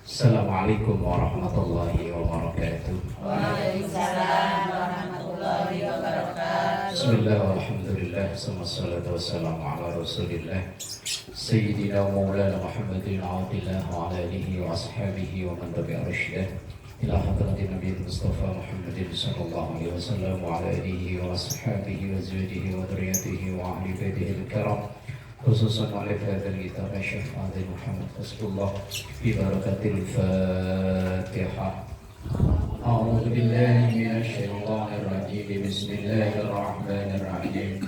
Assalamualaikum warahmatullahi wabarakatuh. Waalaikumsalam warahmatullahi wabarakatuh. Bismillahirrahmanirrahim. Wassalatu wassalamu ala Rasulillah Sayyidina Maulana Muhammadin Abdillah wa ala alihi wa ashabihi wa man tabi'a rasydah ila hadratin Nabi Mustafa Muhammadin sallallahu alaihi wasallam wa ala alihi wa ashabihi wa zawjihi wa dzurriyyatihi wa ahli baitihi al-kiram. Khususan oleh Fadil kita Syekh Fadil Muhammad Rasulullah bi barakatil Fatihah. A'udzu billahi minasy syaithanir rajim. Bismillahir rahmanir rahim.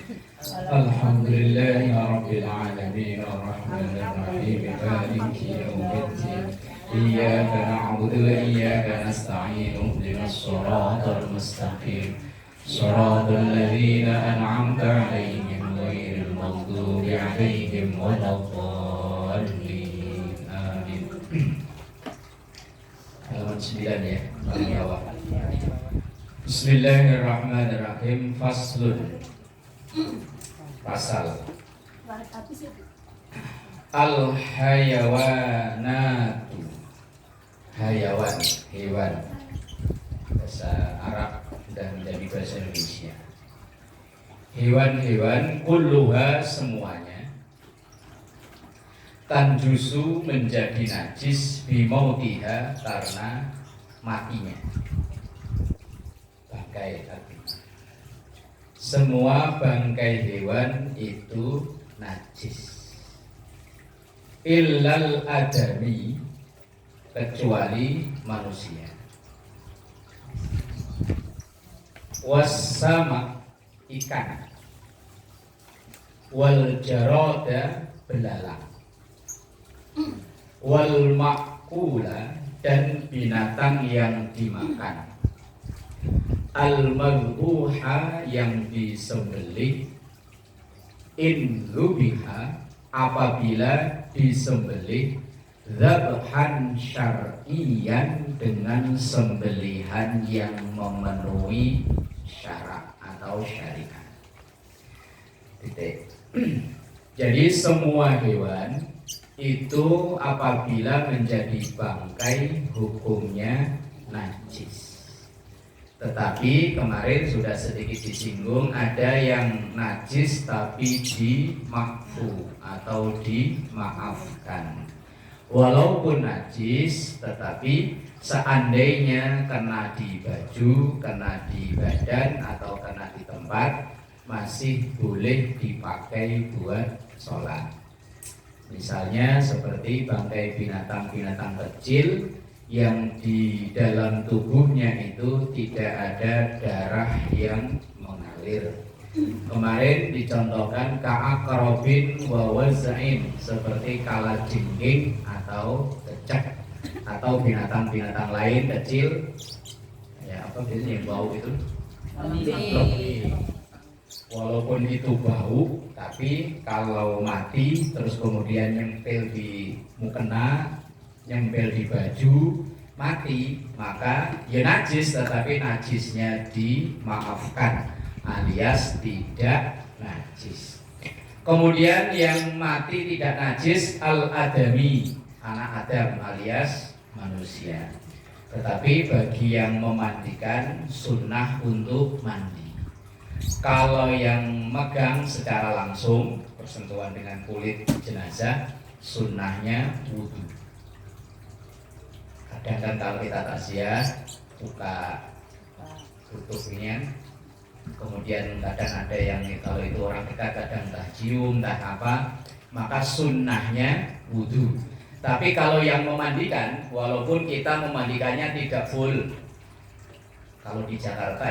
Alhamdulillahi rabbil alamin arrahmanir rahim maliki yaumiddin. Iyyaka na'budu wa iyyaka nasta'in. Ihdinas siratal mustaqim. Shiratal ladzina an'amta 'alaihim ghairil maghdubi 'alaihim waladdallin. Amin. Halaman 9 ya, paling bawah. Bismillahirrahmanirrahim. Faslun. Pasal. Al-hayawanatu. Hayawan, hewan. Bahasa Arab dan menjadi bahasa Indonesia. Hewan-hewan kulluha semuanya tanjusu menjadi najis bimautiha karena matinya. Bangkai artinya. Semua bangkai hewan itu najis. Illal adami kecuali manusia. Wassama ikan. Wal jarada belalang. Wal ma'kula dan binatang yang dimakan. Al madhuha yang disembelih. In lubiha apabila disembelih. Dzabhan syar'iyan dengan sembelihan yang memenuhi syarat atau syariat. Titik. Jadi semua hewan itu apabila menjadi bangkai hukumnya najis. Tetapi kemarin sudah sedikit disinggung, ada yang najis tapi dimakfu atau dimaafkan. Walaupun najis, tetapi seandainya kena di baju, kena di badan, atau kena di tempat, masih boleh dipakai buat sholat. Misalnya seperti bangkai binatang-binatang kecil yang di dalam tubuhnya itu tidak ada darah yang mengalir. Kemarin dicontohkan ka'akrobin wa wazain, seperti kalajengking atau cecek atau binatang-binatang lain kecil. Ya, apa biasanya yang bau itu? Walaupun itu bau, tapi kalau mati terus kemudian nyempil di mukena, nyempil di baju, mati, maka ya najis, tetapi najisnya dimaafkan alias tidak najis. Kemudian yang mati tidak najis al-adami, anak Adam alias manusia. Tetapi bagi yang memandikan sunnah untuk mandi. Kalau yang megang secara langsung bersentuhan dengan kulit jenazah, sunnahnya wudu. Kadang kan kalau kita tasya buka tutupnya, kemudian kadang ada yang kalau itu orang dekat kadang entah cium, entah apa, maka sunnahnya wudu. Tapi kalau yang memandikan, walaupun kita memandikannya tidak full. Kalau di Jakarta,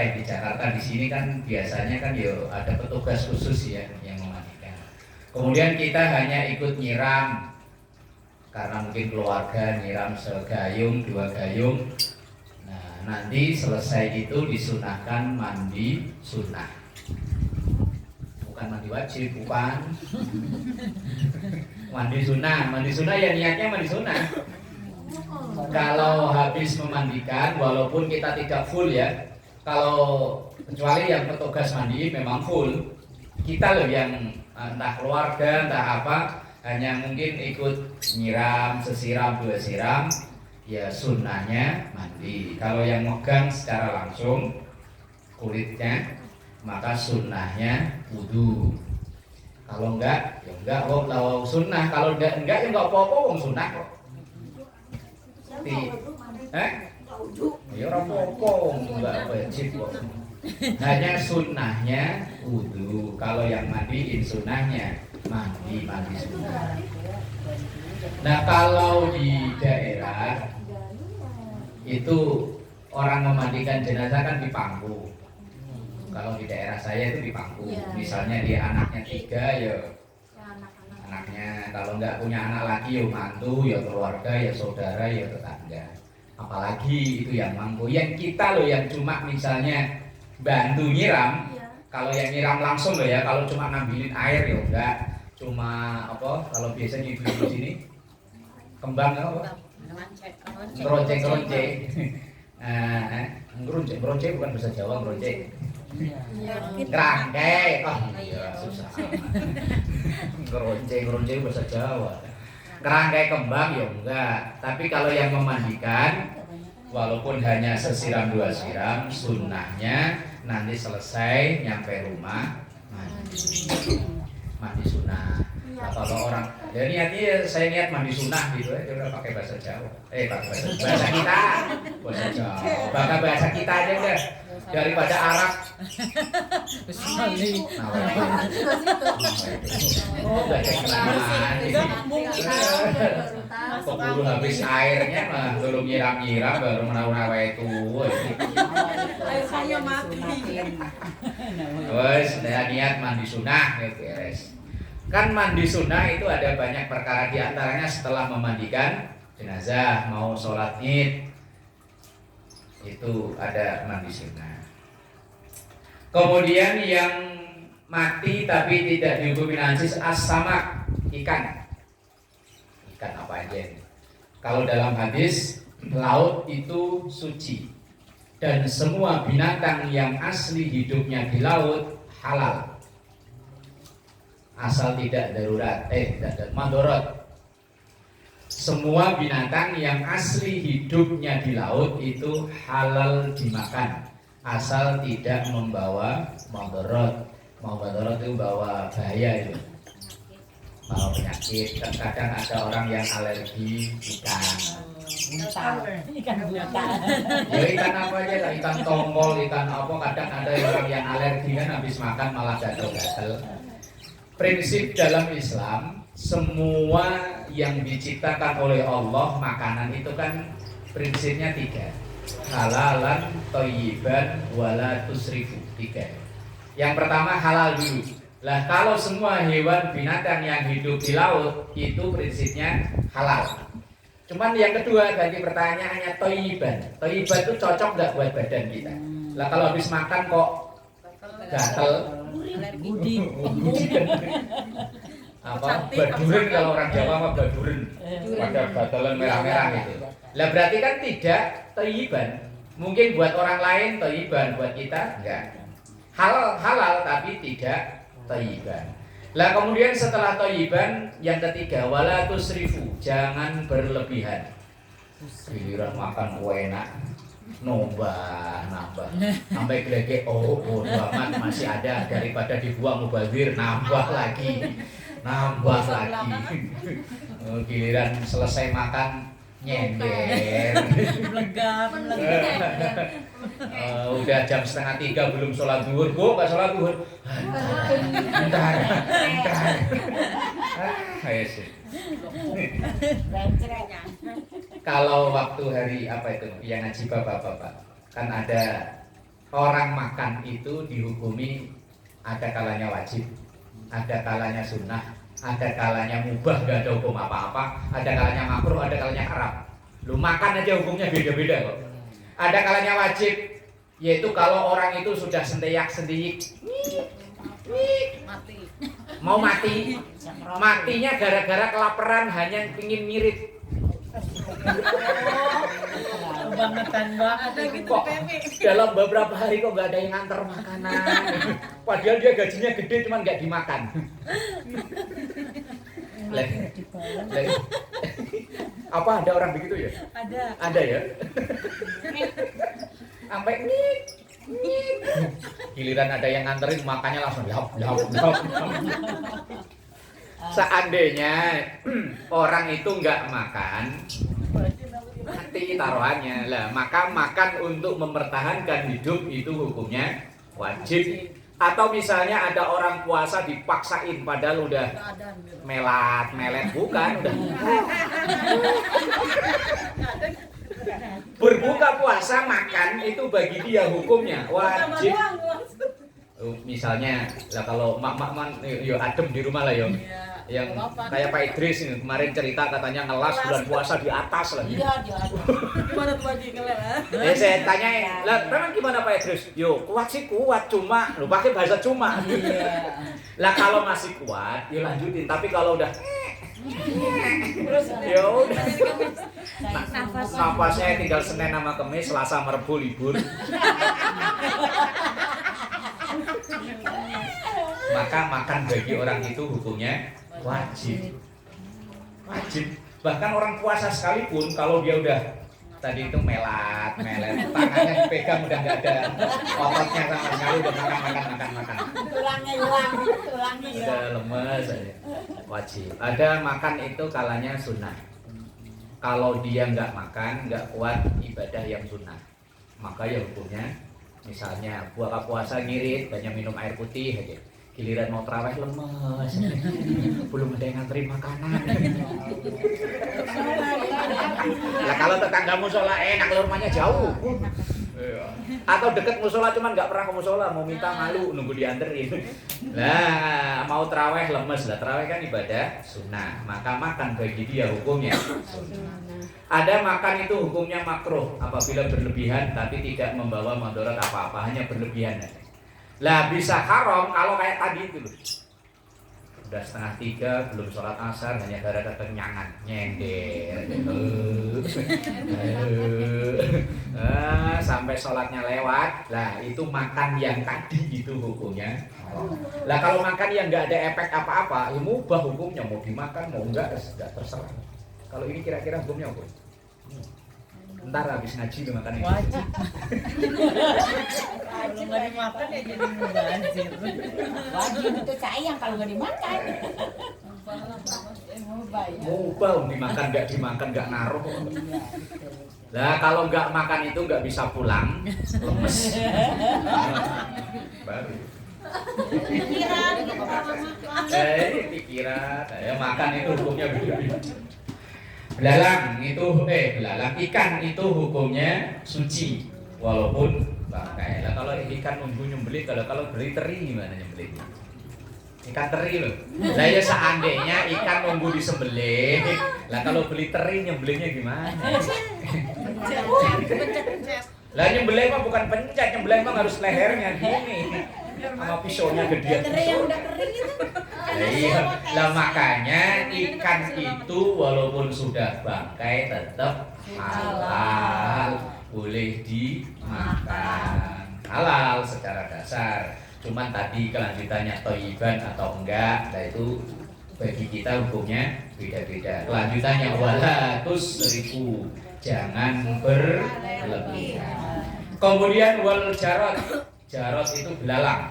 di sini kan biasanya kan ya ada petugas khusus ya yang memandikan. Kemudian kita hanya ikut nyiram, karena mungkin keluarga nyiram segayung, 2 gayung. Nanti selesai itu disunahkan mandi sunnah. Bukan mandi wajib, bukan. Mandi sunnah ya niatnya mandi sunnah. Kalau habis memandikan, walaupun kita tidak full ya, kalau kecuali yang petugas mandi memang full, kita loh yang entah keluarga, entah apa, hanya mungkin ikut nyiram, sesiram, dua siram, ya sunnahnya mandi. Kalau yang megang secara langsung kulitnya, maka sunnahnya wudu. Kalau enggak, ya enggak. Kalau sunnah, kalau enggak ya enggak apa-apa, wong sunnah kok. Ya ora apa-apa, enggak wajib kok. Hanya sunnahnya wudu. Kalau yang mandiin sunnahnya mandi sunnah. Nah kalau di daerah itu orang memandikan jenazah kan di pangku. Kalau di daerah saya itu di pangku. Misalnya dia anaknya 3 ya anaknya. Kalau nggak punya anak lagi ya mantu, ya keluarga, ya saudara, ya tetangga. Apalagi itu yang mampu. Yang kita loh yang cuma misalnya bantu nyiram. Kalau yang nyiram langsung loh ya. Kalau cuma ngambilin air ya enggak. Cuma apa? Kalau biasanya di sini kembang apa? Ngeronceng. Ngeronceng bukan bahasa Jawa, ngeronceng. Ngerangkai. Oh iya susah. Ngeronceng bahasa Jawa. Ngerangkai kembang ya enggak. Tapi kalau yang memandikan walaupun hanya sesiram 2 siram, sunnahnya nanti selesai nyampe rumah mandi sunnah. Nah, kalau orang ya niatnya saya niat mandi sunnah gitu ya udah pakai bahasa Jawa. Pakai bahasa kita. Bahasa Jawa. Pakai bahasa kita aja udah daripada Arab. Keburu habis airnya mah belum nyiram-nyiram baru menawa itu. Air saya mati. Wes niat mandi sunnah ya beres. Kan mandi sunnah itu ada banyak perkara, di antaranya setelah memandikan jenazah mau sholat id itu ada mandi sunnah. Kemudian yang mati tapi tidak dihukumi najis as-samak, ikan apa aja ini. Kalau dalam hadis laut itu suci dan semua binatang yang asli hidupnya di laut halal. Asal tidak darurat, tidak mandorot. Semua binatang yang asli hidupnya di laut itu halal dimakan, asal tidak membawa mandorot. Mandorot itu bawa bahaya itu, bawa penyakit. Kadang ada orang yang alergi ikan. Ikan buta. Ya ikan apa aja lah, ikan tongkol, ikan apa. Kadang ada orang yang alergi kan habis makan malah gatel-gatel. Prinsip dalam Islam, semua yang diciptakan oleh Allah makanan itu kan prinsipnya 3. Halalan, thayyiban, wala tusrifu. 3. Yang pertama halal dulu. Lah kalau semua hewan binatang yang hidup di laut itu prinsipnya halal. Cuman yang kedua tadi pertanyaannya thayyiban. Thayyiban itu cocok nggak buat badan kita? Lah kalau habis makan kok gatel, apa baduren, kalau orang Jawa apa baduren, pada batalan merah-merah gitu. Lah berarti kan tidak thayyiban. Mungkin buat orang lain thayyiban, buat kita enggak. Halal tapi tidak thayyiban. Lah kemudian setelah thayyiban yang ketiga wala tusrifu, jangan berlebihan. Giliran makan enak nambah sampai gelegek amat masih ada, daripada dibuang mubazir nambah lagi. Giliran selesai makan nyender. Udah jam 2:30 belum sholat duhur, Bu, nggak sholat duhur. Bentar. Ayo sih. Kalau waktu hari apa itu yang ngaji bapak-bapak, kan ada orang makan itu dihukumi ada kalanya wajib, ada kalanya sunnah, ada kalanya mubah, gak ada hukum apa-apa, ada kalanya makruh, ada kalanya haram. Lu makan aja hukumnya beda-beda kok. Ada kalanya wajib, yaitu kalau orang itu sudah sendiak-sendiik mau mati, matinya gara-gara kelaparan hanya ingin ngirit. kebangetan banget. Ada gitu Kok Pepe. dalam beberapa hari kok nggak ada yang nganter makanan. Padahal dia gajinya gede cuman nggak dimakan. Leh. Apa ada orang begitu ya? Ada. Ada ya? Sampai nih. Giliran ada yang nganterin makannya langsung lap. Seandainya orang itu nggak makan, mati taruhannya lah. Maka makan untuk mempertahankan hidup itu hukumnya wajib. Atau misalnya ada orang puasa dipaksain padahal udah melet bukan udah. Berbuka puasa makan itu bagi dia hukumnya wajib. Misalnya lah kalau mak yo adem di rumah lah yo. Yang kayak Pak Idris ini kemarin cerita katanya ngelas bulan puasa di atas lagi. Iya, dia. Gimana tuh Haji ngeler? Saya tanya, lah memang gimana Pak Idris? Yo kuat sih kuat, cuma lu pakai bahasa cuma. Iya. Lah kalau masih kuat, yo lanjutin. Tapi kalau udah Terus ya udah. nafas. Napasnya tinggal Senin sama Kamis, Selasa Rabu libur. Maka makan bagi orang itu hukumnya wajib. Bahkan orang puasa sekalipun kalau dia udah tadi itu melet, tangannya dipegang udah nggak ada ototnya sama sekali, udah makan. Tulangnya hilang. Udah lemes aja. Wajib. Ada makan itu kalanya sunnah. Kalau dia nggak makan, nggak kuat ibadah yang sunnah, maka ya hukumnya misalnya buka puasa ngirit, banyak minum air putih aja. Giliran mau tarawih lemes, belum ada yang ngantri makanan. Lah kalau tetangga musola enak, rumahnya jauh. Atau deket musola cuman nggak pernah ke musola, mau minta malu nunggu dianterin. Lah mau tarawih lemes, lah tarawih kan ibadah sunnah, maka makan bagi dia hukumnya. Ada makan itu hukumnya makruh apabila berlebihan tapi tidak membawa mudarat apa-apa, hanya berlebihan. Lah bisa haram kalau kayak tadi itu loh. Udah 2:30 belum sholat asar hanya gara-gara kenyangan nyender. Sampai sholatnya lewat. Lah itu makan yang tadi itu hukumnya. Lah kalau makan yang nggak ada efek apa-apa, ya mubah hukumnya, mau dimakan mau enggak terserah. Kalau ini kira-kira hukumnya apa? Ntar habis ngaji lu makan ini. Wajib. Kalau nggak dimakan ya jadi mubazir. Wajib itu sayang kalau nggak dimakan. Mubah dimakan nggak ngaruh. Lah kalau nggak makan itu nggak bisa pulang, lemes. Baru. Pikiran gitu kalau makan. Pikiran. Ya makan itu hukumnya beda-beda. Belalang ikan itu hukumnya suci walaupun bangkai. Lah kalau ikan nunggu nyembelih, kalau beli teri gimana nyembelihnya? Ikan teri loh. Lah ya seandainya ikan nunggu disembelih, lah kalau beli teri nyembelihnya gimana? Pencet. Lah nyembelih mah bukan pencet, nyembelih mah harus lehernya gini. Sama pisaunya gedean. Yang udah kering itu. Iya, lah makanya ikan itu walaupun sudah bangkai tetap halal, boleh dimakan, halal secara dasar. Cuman tadi kelanjutannya toiban atau enggak, nah itu bagi kita hukumnya beda-beda. Kelanjutannya wala tusrifu, jangan berlebihan. Kemudian wal jarot itu belalang.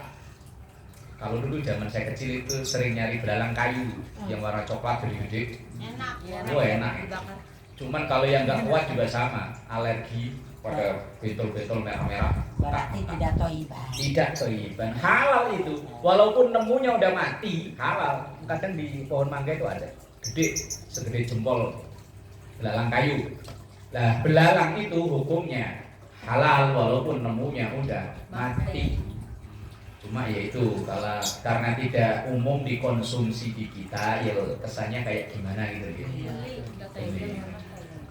Kalau dulu zaman saya kecil itu sering nyari belalang kayu yang warna coklat gede-gede. Enak. Enak. Cuman kalau yang nggak kuat juga sama, alergi pada betul-betul merah-merah. Berarti tidak toiban. Tidak toiban. Halal itu. Walaupun nemunya udah mati, halal. Kadang di pohon mangga itu ada. Gede, segede jempol. Belalang kayu. Nah, belalang itu hukumnya halal walaupun nemunya udah mati. Cuma ya itu karena tidak umum dikonsumsi di kita, ya kesannya kayak gimana gitu ya.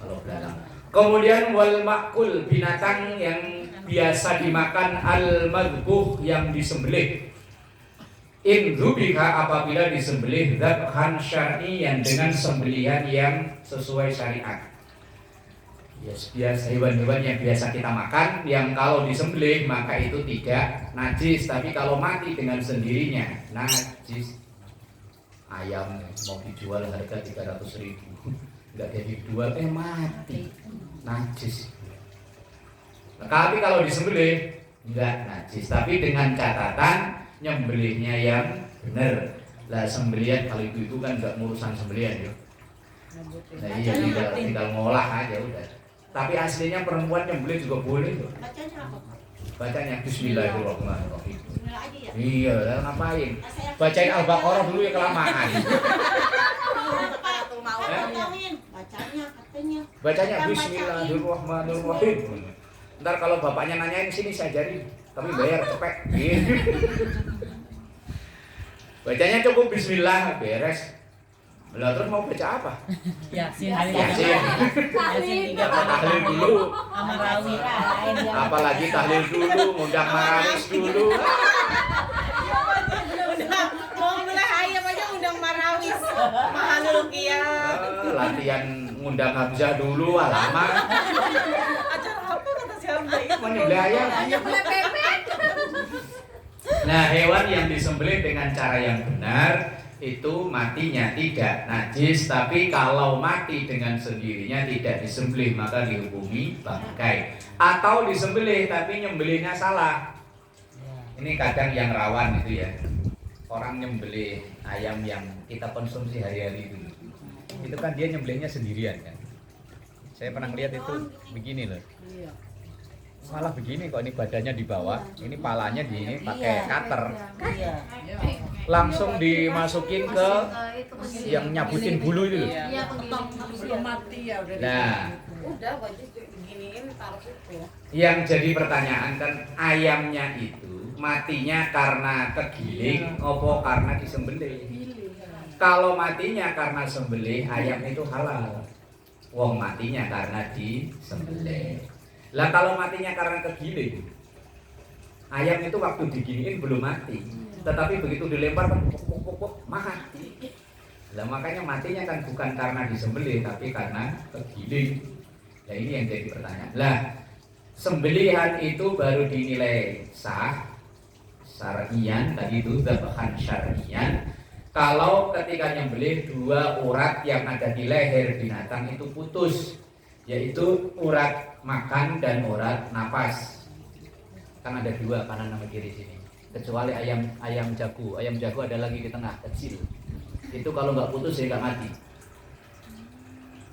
Kalau belalang. Kemudian wal makul, binatang yang biasa dimakan, al madbuh yang disembelih. In dzubika, apabila disembelih dzabhan syar'i yang dengan sembelihan yang sesuai syariat. Ya, biasa hewan-hewan yang biasa kita makan, yang kalau disembelih maka itu tidak najis, tapi kalau mati dengan sendirinya najis. Ayam mau dijual harga 300.000, nggak jadi dijual, mati, najis. Nah, tapi kalau disembelih nggak najis, tapi dengan catatan nyembelihnya yang benar. Lah sembelihan kalau itu kan nggak urusan sembelihan ya. Nah iya tinggal ngolah aja udah. Tapi aslinya perempuan nyembelih juga boleh loh. Bacanya apa? Bacanya Bismillahirrahmanirrahim. Bismillah aja ya. Iya, lah ngapain? Bacain Al-Baqarah dulu ya kelamaan. Potongin bacanya katanya. Bacanya Bismillahirrahmanirrahim. Ntar kalau bapaknya nanyain sini saya ajarin, tapi bayar cepet. Bacanya cukup Bismillah, beres. Lah terus mau baca apa? Yasin. Tahlil. Tahlil dulu. Sama rawi. Apalagi tahlil dulu, ngundang marawis dulu. Mau mulai ayam aja undang marawis. Mahalul qiyam. Latihan ngundang Hamzah dulu, lama. Acara apa kata si Hamzah itu? Menyembelih ayam. Nyembelih bebek. Nah, hewan yang disembelih dengan cara yang benar itu matinya tidak najis, tapi kalau mati dengan sendirinya tidak disembelih maka dihukumi bangkai. Atau disembelih tapi nyembelihnya salah. Ini kadang yang rawan itu ya. Orang nyembelih ayam yang kita konsumsi hari-hari itu. Itu kan dia nyembelihnya sendirian kan. Saya pernah lihat itu begini loh. Malah begini kok, ini badannya di bawah, ini palanya di ini pakai cutter. Langsung dimasukin ke yang nyabutin bulu itu loh. Iya, potong Belum mati ya udah. Nah, udah wajib diginiin taruh situ. yang jadi pertanyaan kan ayamnya itu matinya karena kegiling apa karena disembelih? Kalau matinya karena sembelih, ayam itu halal. Wong matinya karena disembelih. Lah kalau matinya karena kegiling, ayam itu waktu diginiin belum mati, tetapi begitu dilempar kan mati. Lah makanya matinya kan bukan karena disembelih tapi karena kegiling. Nah ini yang jadi pertanyaan. Lah sembelihan itu baru dinilai sah syar'iyan, tadi itu dzabahan syar'iyan kalau ketika nyembelih dua urat yang ada di leher binatang itu putus, yaitu urat makan dan urat napas. Kan ada dua kanan sama kiri sini. Kecuali ayam jago ada lagi di tengah kecil. Itu kalau nggak putus ya nggak mati.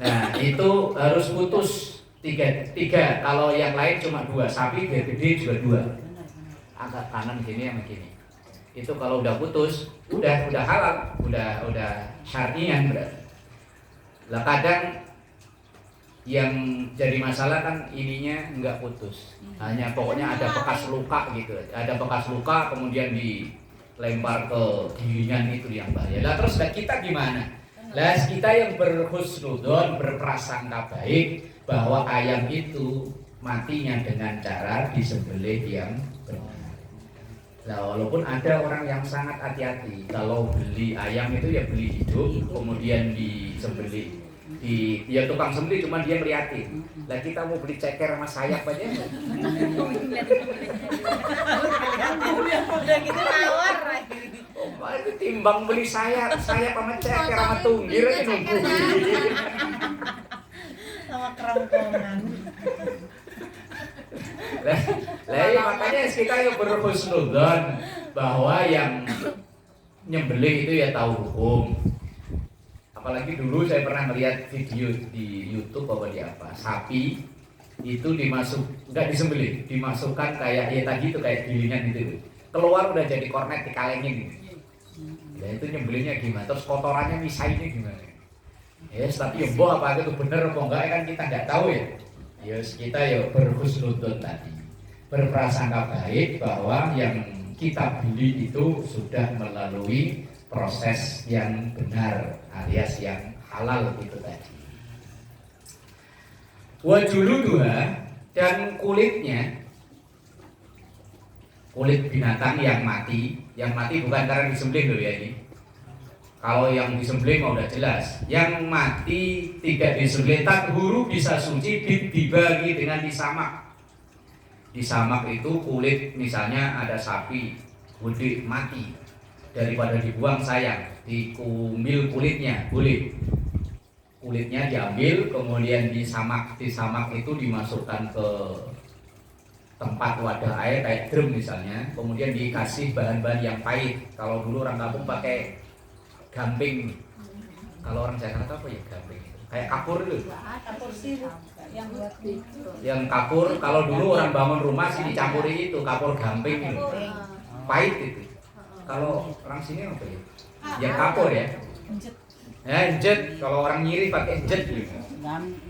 Nah itu harus putus tiga. Kalau yang lain cuma dua. Sapi gede juga dua. Agak kanan gini sama gini. Itu kalau udah putus, udah halal, udah syar'iyan berarti. Lah kadang yang jadi masalah kan ininya nggak putus, hanya pokoknya ada bekas luka gitu, ada bekas luka kemudian dilempar ke gilingan itu yang bahaya. Lah terus kita gimana? Lah kita yang berhusnudon, berprasangka baik bahwa ayam itu matinya dengan cara disembelih yang benar. Lah walaupun ada orang yang sangat hati-hati kalau beli ayam itu ya beli hidup kemudian disembelih. Dia tukang sembelih cuma dia ngeliatin. Lah kita mau beli ceker sama sayap aja. Udah gitu tawar lagi. Oh, itu timbang beli sayap sama ceker sama tunggir aja nungguin. Sama kerongkongan. Lah ya makanya kita yang berhusnudzon bahwa yang nyembelih itu ya tahu hukum. Apalagi dulu saya pernah melihat video di YouTube bahwa di apa sapi itu nggak disembelih, dimasukkan kayak ya tadi itu kayak gilingan gitu, keluar udah jadi kornet dikalengin gitu. Ya itu nyembelihnya gimana? Terus kotorannya misainnya gimana? Yes, tapi ya boh apa itu bener apa enggak kan kita nggak tahu ya. Yes, kita ya berhusnudzon tadi, berprasangka baik bahwa yang kita beli itu sudah melalui proses yang benar alias yang halal itu tadi. Wajuluduha dan kulitnya, kulit binatang yang mati bukan karena disembelih loh ya ini. Kalau yang disembelih mau udah jelas. Yang mati tidak disembelih tathuru bisa suci dibagi dengan disamak. Disamak itu kulit, misalnya ada sapi gede mati, daripada dibuang sayang, dikumil kulitnya boleh. Kulitnya diambil kemudian disamak. Disamak itu dimasukkan ke tempat wadah air kayak drum misalnya, kemudian dikasih bahan-bahan yang pahit. Kalau dulu orang kampung pakai gamping, kalau orang Jakarta apa ya gamping itu? Kayak kapur itu. Kapur sirup yang buat itu. Yang kapur, kalau dulu orang bangun rumah sih dicampuri itu kapur gamping itu. Pahit itu. Kalau orang sini apa ya? Yang kapur ya. Jet. Kalau orang nyiri pakai jet gitu.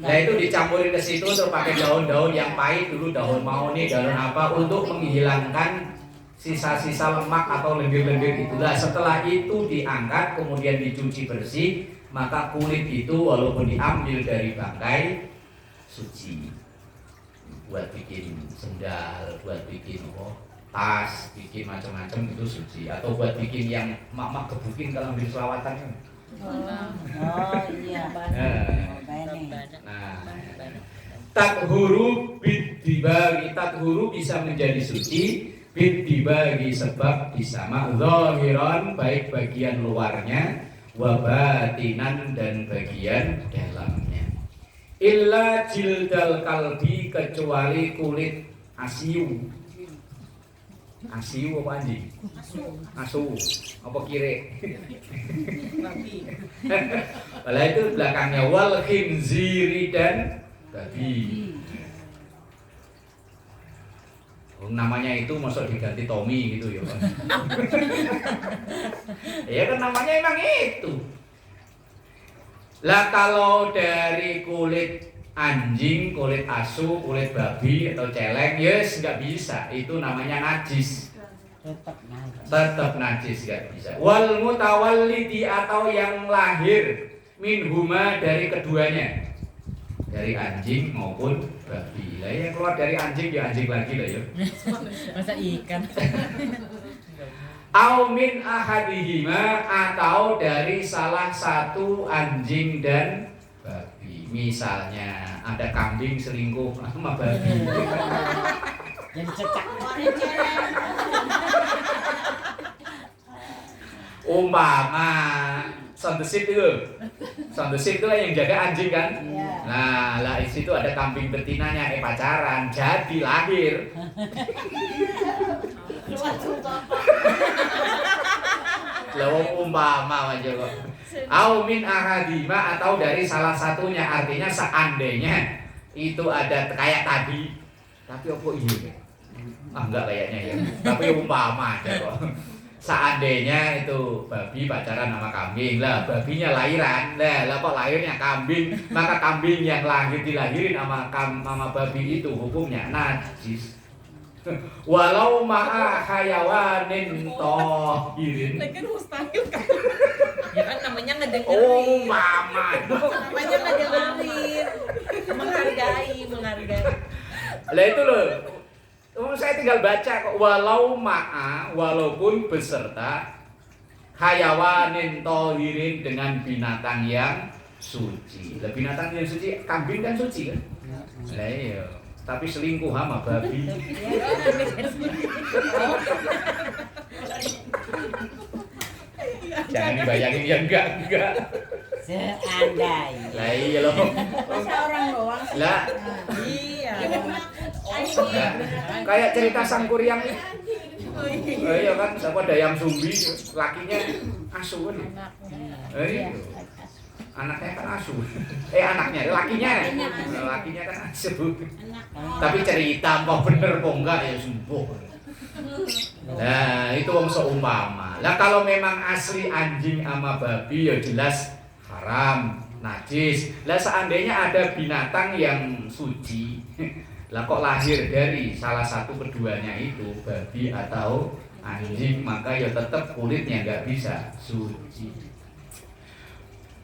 Nah itu dicampurin ke situ terus pakai daun-daun yang pahit dulu, daun mahoni, daun apa untuk menghilangkan sisa-sisa lemak atau lendir-lendir itulah. Setelah itu diangkat kemudian dicuci bersih, maka kulit itu walaupun diambil dari bangkai suci. Buat bikin sendal, buat bikin tas, bikin macam-macam itu suci. Atau buat bikin yang mak-mak gebukin kalau ambil selawatan. Oh iya, Nah, tathuru dibagi, tathuru bisa menjadi suci dibagi sebab disamak zahiran, baik bagian luarnya wa batinan dan bagian dalamnya. Illa jildal kalbi, kecuali kulit asiu. Asiu apa anjing? Asu. Apa kire? Walah itu belakangnya wal khinziri dan babi. Namanya itu masuk diganti Tommy gitu ya Pak. Ya kan namanya emang itu. Lah kalau dari kulit anjing, kulit asu, kulit babi atau celeng, yes nggak bisa. Itu namanya najis. Tetap najis nggak bisa. Wal mutawallidi, atau yang lahir minhuma, dari keduanya, dari anjing maupun babi. Lah yang keluar dari anjing ya anjing lagi lah ya. Masa ikan. Au min ahadihima, atau dari salah satu anjing dan babi. Misalnya ada kambing selingkuh sama babi. Jadi cecak. Umpama sondesip itu. Sondesip itu yang jaga anjing kan? Iya. Nah, lah di situ ada kambing betinanya pacaran, jadi lahir. Lawang umpama aja kok. Au min ahadima, atau dari salah satunya, artinya seandainya itu ada kayak tadi. Tapi apa iya? Enggak kayaknya ya. Tapi umpama aja kok. Seandainya itu babi pacaran sama kambing, lah babinya lahiran, lah kok lahirnya kambing, maka kambing yang dilahirin sama babi itu hukumnya najis. Walau ma'a hayawanin tohirin. Kan mustahil kan. Ya kan namanya ngedengerin. Oh mama. Namanya ngedengerin. Menghargai. Lah itu loh. Saya tinggal baca kok, walau ma'a, walaupun beserta hayawanin tohirin, dengan binatang yang suci. Lah binatang yang suci, kambing kan suci kan? Lah iya. Tapi selingkuh sama babi. Jangan dibayangin yang enggak. Seandainya. Lah iya loh. Masa orang doang sih? Lah Iya. kayak cerita Sangkuriang nih. Iya kan, siapa Dayang Sumbi, lakinya asu kan. Iya. Anaknya kan asu. Lakinya kan asu. Tapi cerita apa bener kok enggak ya sembuh. Nah, itu wong seumpama. Lah kalau memang asli anjing sama babi ya jelas haram, najis. Lah seandainya ada binatang yang suci, lah kok lahir dari salah satu keduanya itu, babi atau anjing, maka ya tetap kulitnya nggak bisa suci.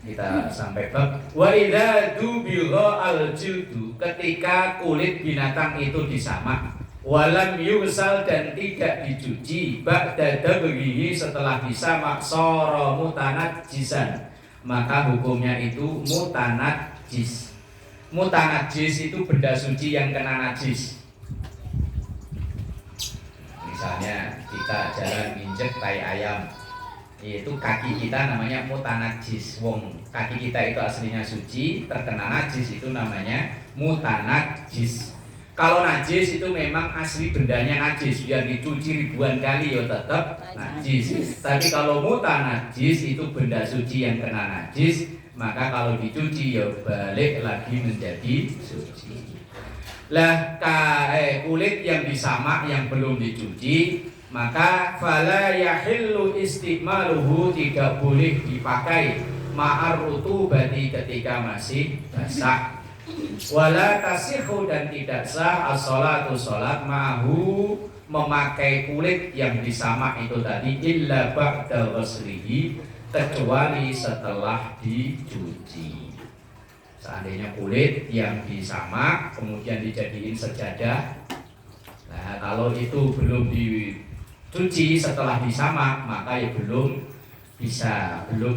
Kita sampai bab wa idza dubigha al-jildu, ketika kulit binatang itu disamak. Walam yugsal dan tidak dicuci ba'da dabghihi setelah disamak sara mutanajjisan, maka hukumnya itu mutanajjis. Mutanajjis itu benda suci yang kena najis. Misalnya kita jalan injek tai ayam, yaitu kaki kita namanya mutanajjis. Wong kaki kita itu aslinya suci, terkena najis itu namanya mutanajjis. Kalau najis itu memang asli bendanya najis, biar dicuci ribuan kali ya tetap najis. Tapi kalau mutanajjis itu benda suci yang kena najis, maka kalau dicuci ya balik lagi menjadi suci. Lah kulit yang disamak yang belum dicuci, maka fala yahillu istimaluhu, tidak boleh dipakai ma'ar rutubati ketika masih basah. Wala tasihhu dan tidak sah as-sholatu sholat ma'hu memakai kulit yang disamak itu tadi illa ba'da ghuslihi, kecuali setelah dicuci. Seandainya kulit yang disamak kemudian dijadiin sejadah, nah kalau itu belum dicuci setelah disamak, maka ya belum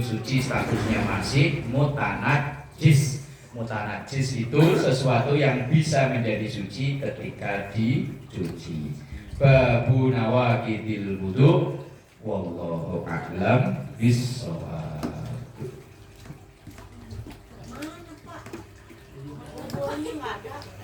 suci, statusnya masih mutanajjis. Mutanajjis itu sesuatu yang bisa menjadi suci ketika dicuci. Babu nawaqidil wudu, wallahu a'lam bissawab. Mana Pak? Ini nggak ada.